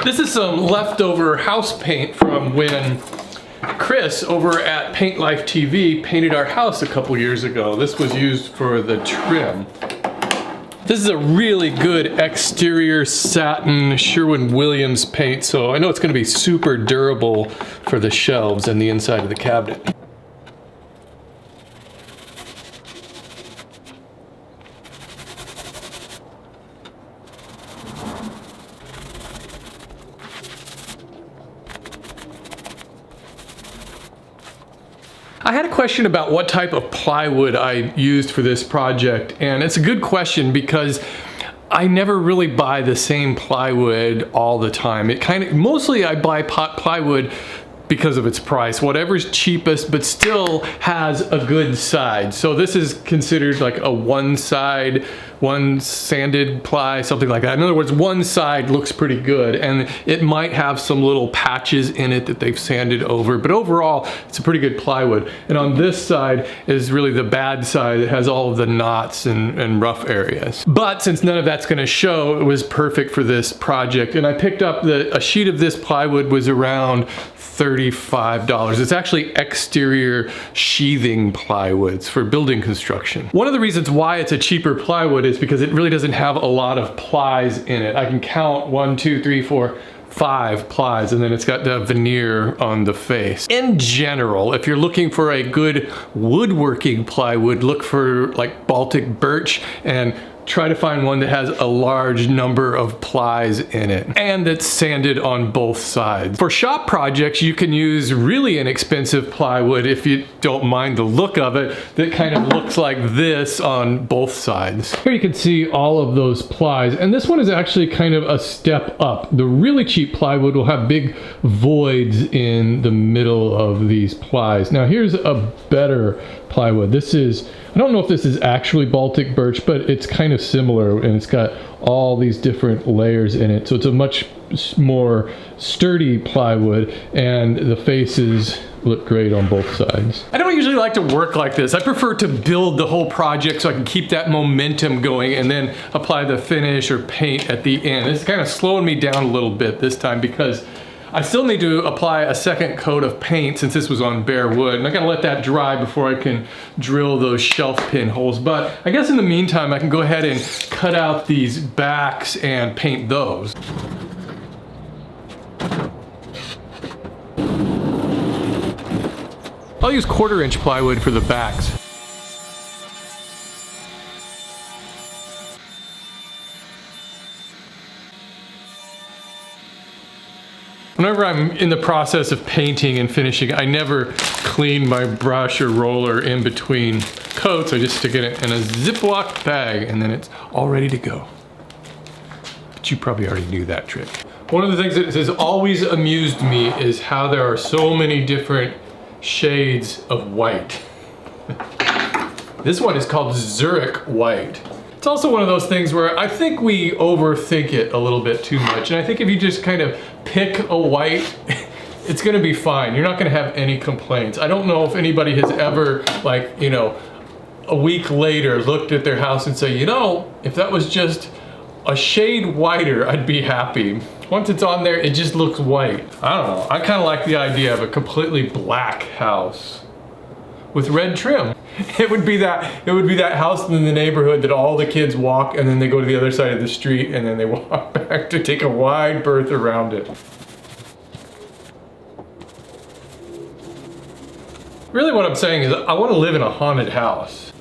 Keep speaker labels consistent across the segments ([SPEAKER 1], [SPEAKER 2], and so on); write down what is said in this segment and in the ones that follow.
[SPEAKER 1] This is some leftover house paint from when Chris over at Paint Life TV painted our house a couple years ago. This was used for the trim. This is a really good exterior satin Sherwin-Williams paint, so I know it's going to be super durable for the shelves and the inside of the cabinet. I had a question about what type of plywood I used for this project, and it's a good question because I never really buy the same plywood all the time. Mostly I buy plywood because of its price, whatever's cheapest but still has a good side. So this is considered like a one sanded ply, something like that. In other words, one side looks pretty good and it might have some little patches in it that they've sanded over, but overall it's a pretty good plywood. And on this side is really the bad side that has all of the knots and rough areas. But since none of that's going to show, it was perfect for this project. And I picked up a sheet of this plywood was around $35. It's actually exterior sheathing plywoods for building construction. One of the reasons why it's a cheaper plywood is because it really doesn't have a lot of plies in it. I can count 1, 2, 3, 4, 5 plies, and then it's got the veneer on the face. In general, if you're looking for a good woodworking plywood, look for like Baltic birch and try to find one that has a large number of plies in it and that's sanded on both sides. For shop projects, you can use really inexpensive plywood if you don't mind the look of it, that kind of looks like this on both sides. Here you can see all of those plies, and this one is actually kind of a step up. The really cheap plywood will have big voids in the middle of these plies. Now here's a better plywood. This is, I don't know if this is actually Baltic birch, but it's kind of similar, and it's got all these different layers in it. So it's a much more sturdy plywood, and the faces look great on both sides. I don't usually like to work like this. I prefer to build the whole project so I can keep that momentum going and then apply the finish or paint at the end. It's kind of slowing me down a little bit this time because I still need to apply a second coat of paint since this was on bare wood, and I gotta let that dry before I can drill those shelf pin holes. But I guess in the meantime I can go ahead and cut out these backs and paint those. I'll use 1/4" plywood for the backs. Whenever I'm in the process of painting and finishing, I never clean my brush or roller in between coats. I just stick it in a Ziploc bag and then it's all ready to go. But you probably already knew that trick. One of the things that has always amused me is how there are so many different shades of white. This one is called Zurich white. It's also one of those things where I think we overthink it a little bit too much. And I think if you just kind of pick a white, it's gonna be fine. You're not gonna have any complaints. I don't know if anybody has ever, like, you know, a week later looked at their house and say, you know, if that was just a shade whiter, I'd be happy. Once it's on there, it just looks white. I don't know. I kind of like the idea of a completely black house with red trim. It would be that house in the neighborhood that all the kids walk and then they go to the other side of the street and then they walk back to take a wide berth around it. Really what I'm saying is I want to live in a haunted house.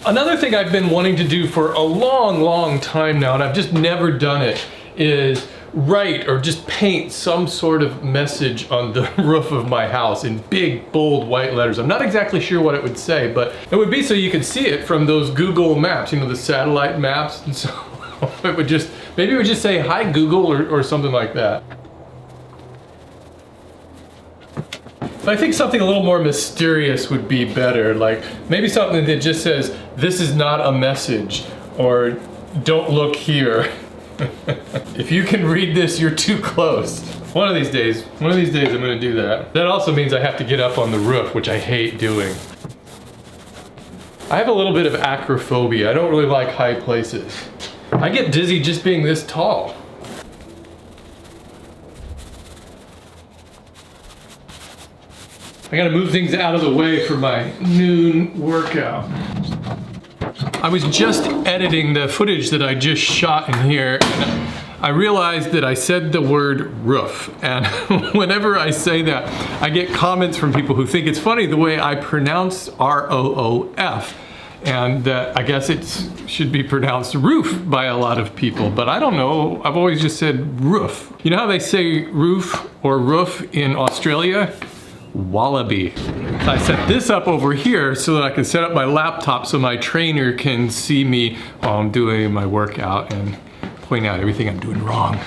[SPEAKER 1] Another thing I've been wanting to do for a long time now, and I've just never done it, is write or just paint some sort of message on the roof of my house in big, bold white letters. I'm not exactly sure what it would say, but it would be so you could see it from those Google maps, you know, the satellite maps, and so it would just, maybe it would just say, "Hi Google," or something like that. But I think something a little more mysterious would be better, like maybe something that just says, "This is not a message," or "Don't look here." If you can read this, you're too close. One of these days I'm gonna do that. That also means I have to get up on the roof, which I hate doing. I have a little bit of acrophobia. I don't really like high places. I get dizzy just being this tall. I gotta move things out of the way for my noon workout. I was just editing the footage that I just shot in here, and I realized that I said the word roof, and whenever I say that, I get comments from people who think it's funny the way I pronounce R-O-O-F. And I guess it should be pronounced roof by a lot of people, but I don't know. I've always just said roof. You know how they say roof or roof in Australia? Wallaby. I set this up over here so that I can set up my laptop so my trainer can see me while I'm doing my workout and point out everything I'm doing wrong.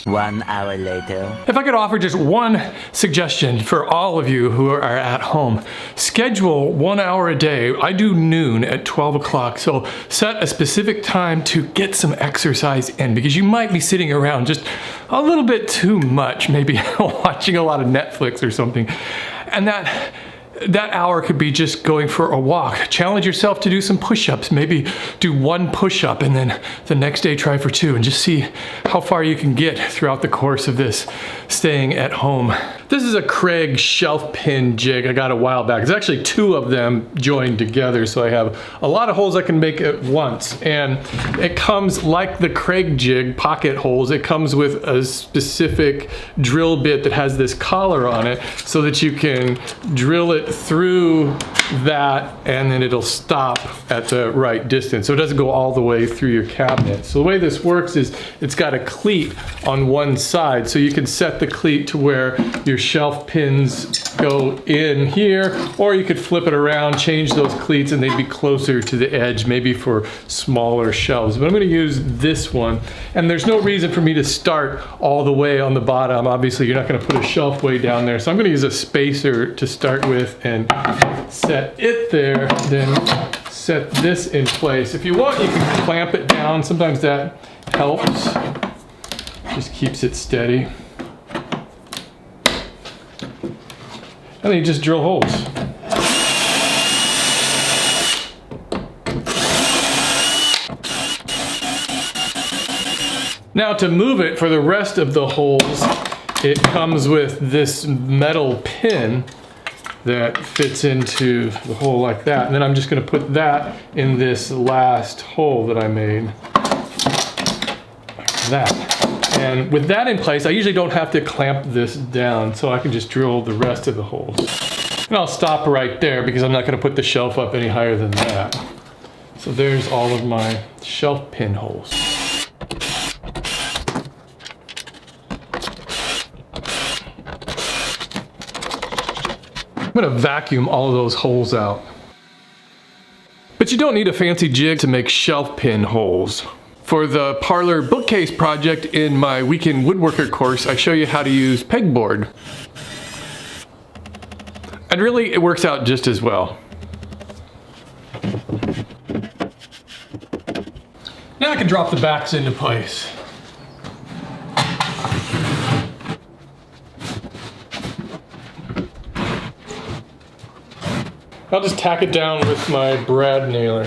[SPEAKER 2] 1 hour later.
[SPEAKER 1] If I could offer just one suggestion for all of you who are at home, schedule 1 hour a day. I do noon at 12 o'clock, so set a specific time to get some exercise in, because you might be sitting around just a little bit too much, maybe watching a lot of Netflix or something. And that hour could be just going for a walk. Challenge yourself to do some push-ups. Maybe do 1 push-up and then the next day try for 2, and just see how far you can get throughout the course of this staying at home. This is a Craig shelf pin jig I got a while back. It's actually 2 of them joined together, so I have a lot of holes I can make at once. And it comes like the Craig jig, pocket holes. It comes with a specific drill bit that has this collar on it so that you can drill it through that, and then it'll stop at the right distance, so it doesn't go all the way through your cabinet. So the way this works is it's got a cleat on one side, so you can set the cleat to where your shelf pins go in here, or you could flip it around, change those cleats, and they'd be closer to the edge, maybe for smaller shelves. But I'm going to use this one, and there's no reason for me to start all the way on the bottom. Obviously you're not going to put a shelf way down there, so I'm going to use a spacer to start with and set it there, then set this in place. If you want, you can clamp it down. Sometimes that helps. Just keeps it steady. And then you just drill holes. Now to move it for the rest of the holes, it comes with this metal pin that fits into the hole like that. And then I'm just going to put that in this last hole that I made. Like that. And with that in place, I usually don't have to clamp this down, so I can just drill the rest of the holes. And I'll stop right there because I'm not going to put the shelf up any higher than that. So there's all of my shelf pin holes. I'm going to vacuum all of those holes out. But you don't need a fancy jig to make shelf pin holes. For the parlor bookcase project in my weekend woodworker course, I show you how to use pegboard. And really, it works out just as well. Now I can drop the backs into place. I'll just tack it down with my brad nailer.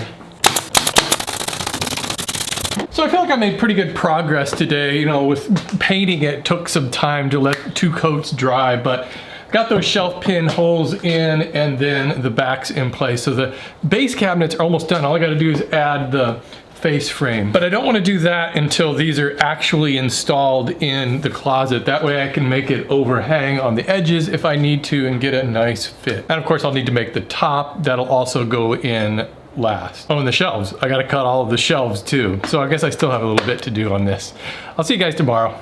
[SPEAKER 1] So I feel like I made pretty good progress today. You know, with painting it took some time to let 2 coats dry, but got those shelf pin holes in and then the backs in place. So the base cabinets are almost done. All I gotta do is add the face frame. But I don't want to do that until these are actually installed in the closet. That way I can make it overhang on the edges if I need to and get a nice fit. And of course I'll need to make the top. That'll also go in last. Oh, and the shelves. I gotta cut all of the shelves too. So I guess I still have a little bit to do on this. I'll see you guys tomorrow.